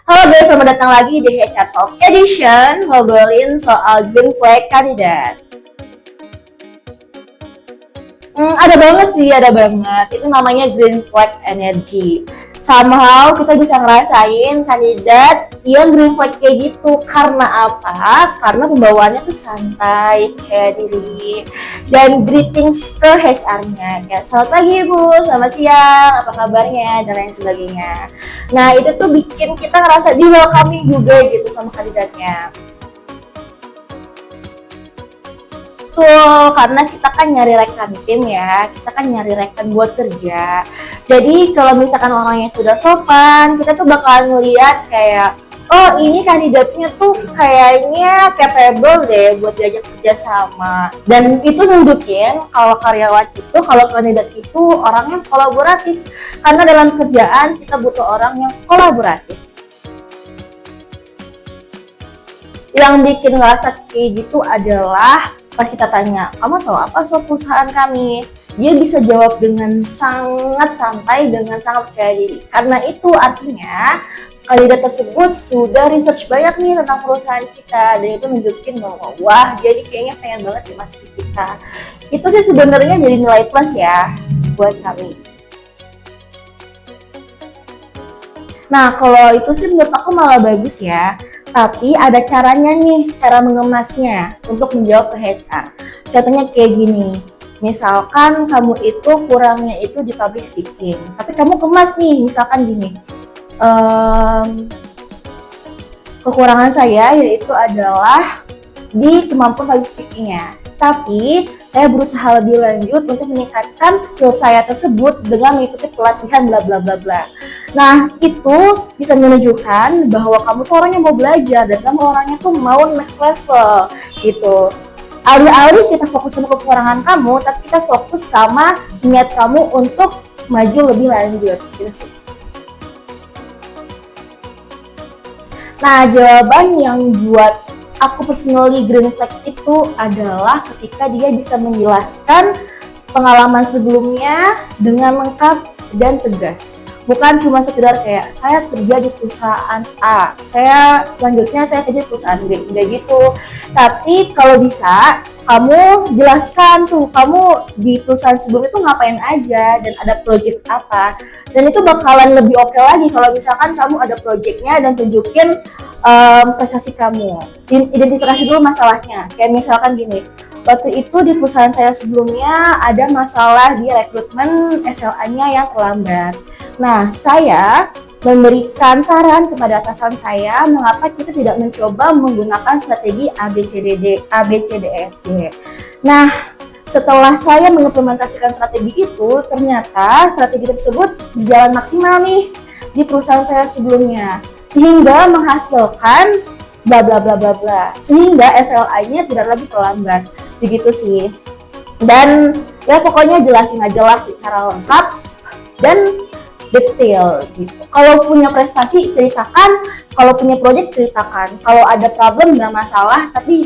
Halo guys, selamat datang lagi di HR Talk Edition, ngobrolin soal green flag kandidat. Ada banget sih, ada banget. Itu namanya green flag energy. Somehow kita bisa ngerasain kandidat yang green flag kayak gitu. Karena apa? Karena pembawaannya tuh santai, percaya diri, dan greetings ke HR-nya. Kayak selamat pagi Bu, selamat siang, apa kabarnya, dan lain sebagainya. Nah itu tuh bikin kita ngerasa di welcoming juga gitu sama kandidatnya. Betul, karena kita kan nyari rekan tim ya, kita kan nyari rekan buat kerja. Jadi kalau misalkan orangnya sudah sopan, kita tuh bakalan ngeliat kayak, oh ini kandidatnya tuh kayaknya capable deh buat diajak kerja sama. Dan itu nunjukin kalau karyawan itu, kalau kandidat itu orangnya kolaboratif. Karena dalam kerjaan kita butuh orang yang kolaboratif. Yang bikin ngerasa kayak gitu adalah pas kita tanya, kamu tahu apa soal perusahaan kami? Dia bisa jawab dengan sangat santai, dengan sangat percaya diri. Karena itu artinya kandidat tersebut sudah research banyak nih tentang perusahaan kita, dan itu nunjukin bahwa wah jadi kayaknya pengen banget masuk ke kita. Itu sih sebenarnya jadi nilai plus ya buat kami. Nah kalau itu sih menurut aku malah bagus ya. Tapi ada caranya nih, cara mengemasnya untuk menjawab ke HR. Contohnya kayak gini, misalkan kamu itu kurangnya itu di public speaking, tapi kamu kemas nih, misalkan gini, kekurangan saya yaitu adalah di kemampuan public speakingnya. Tapi saya berusaha lebih lanjut untuk meningkatkan skill saya tersebut dengan mengikuti pelatihan bla bla bla bla. Nah itu bisa menunjukkan bahwa kamu tuh orang yang mau belajar dan kamu orangnya tuh mau next level gitu. Alih-alih kita fokus sama kekurangan kamu, tapi kita fokus sama niat kamu untuk maju lebih lanjut gitu sih. Nah jawaban yang buat aku personally green flag itu adalah ketika dia bisa menjelaskan pengalaman sebelumnya dengan lengkap dan tegas. Bukan cuma sekedar kayak saya kerja di perusahaan A, selanjutnya saya kerja di perusahaan B, enggak gitu. Tapi kalau bisa kamu jelaskan tuh kamu di perusahaan sebelum itu ngapain aja dan ada project apa. Dan itu bakalan lebih oke lagi kalau misalkan kamu ada projectnya dan tunjukin prestasi kamu. Identifikasi dulu masalahnya. Kayak misalkan gini, waktu itu di perusahaan saya sebelumnya ada masalah di rekrutmen SLA-nya yang terlambat. Nah, saya memberikan saran kepada atasan saya mengapa kita tidak mencoba menggunakan strategi ABCDEFG. Nah, setelah saya mengimplementasikan strategi itu, ternyata strategi tersebut berjalan maksimal nih di perusahaan saya sebelumnya, sehingga menghasilkan bla bla bla bla bla, sehingga SLA-nya tidak lagi terlambat. Begitu sih. Dan ya pokoknya jelasin aja lah secara lengkap dan detail gitu. Kalau punya prestasi ceritakan, kalau punya project ceritakan, kalau ada problem nggak masalah, tapi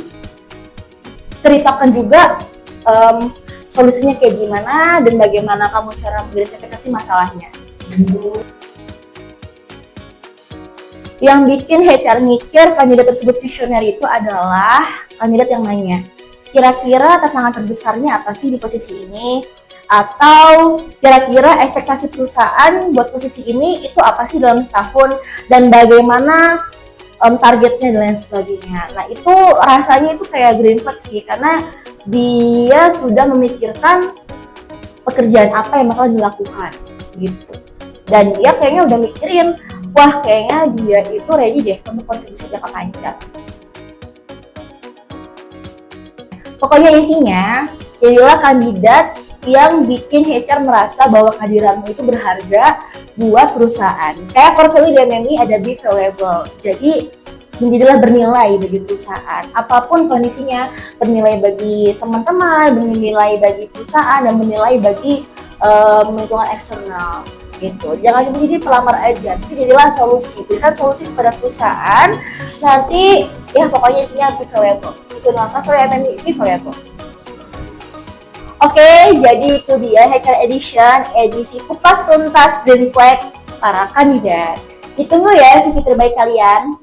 ceritakan juga solusinya kayak gimana dan bagaimana kamu cara mengidentifikasi masalahnya. Yang bikin HR mikir kandidat tersebut visionary itu adalah kandidat yang nanya, kira-kira tantangan terbesarnya apa sih di posisi ini? Atau kira-kira ekspektasi perusahaan buat posisi ini itu apa sih dalam setahun? Dan bagaimana targetnya dan lain sebagainya. Nah itu rasanya itu kayak green flag sih, karena dia sudah memikirkan pekerjaan apa yang bakal dilakukan gitu. Dan dia kayaknya udah mikirin, wah kayaknya dia itu ready deh untuk kontribusi jangka panjang. Pokoknya intinya, jadilah kandidat yang bikin HR merasa bahwa kehadiranmu itu berharga buat perusahaan. Kayak core value di MMI ada be valuable. Jadi menjadilah bernilai bagi perusahaan. Apapun kondisinya, bernilai bagi teman-teman, bernilai bagi perusahaan, dan bernilai bagi lingkungan eksternal. Gitu. Jangan cuma jadi pelamar aja, tapi jadilah solusi. Berikan solusi kepada perusahaan. Nanti ya pokoknya intinya be valuable. Usulkan for MMI be valuable. Oke, jadi itu dia HR Edition, edisi kupas tuntas green flag para kandidat. Ditunggu ya CV terbaik kalian.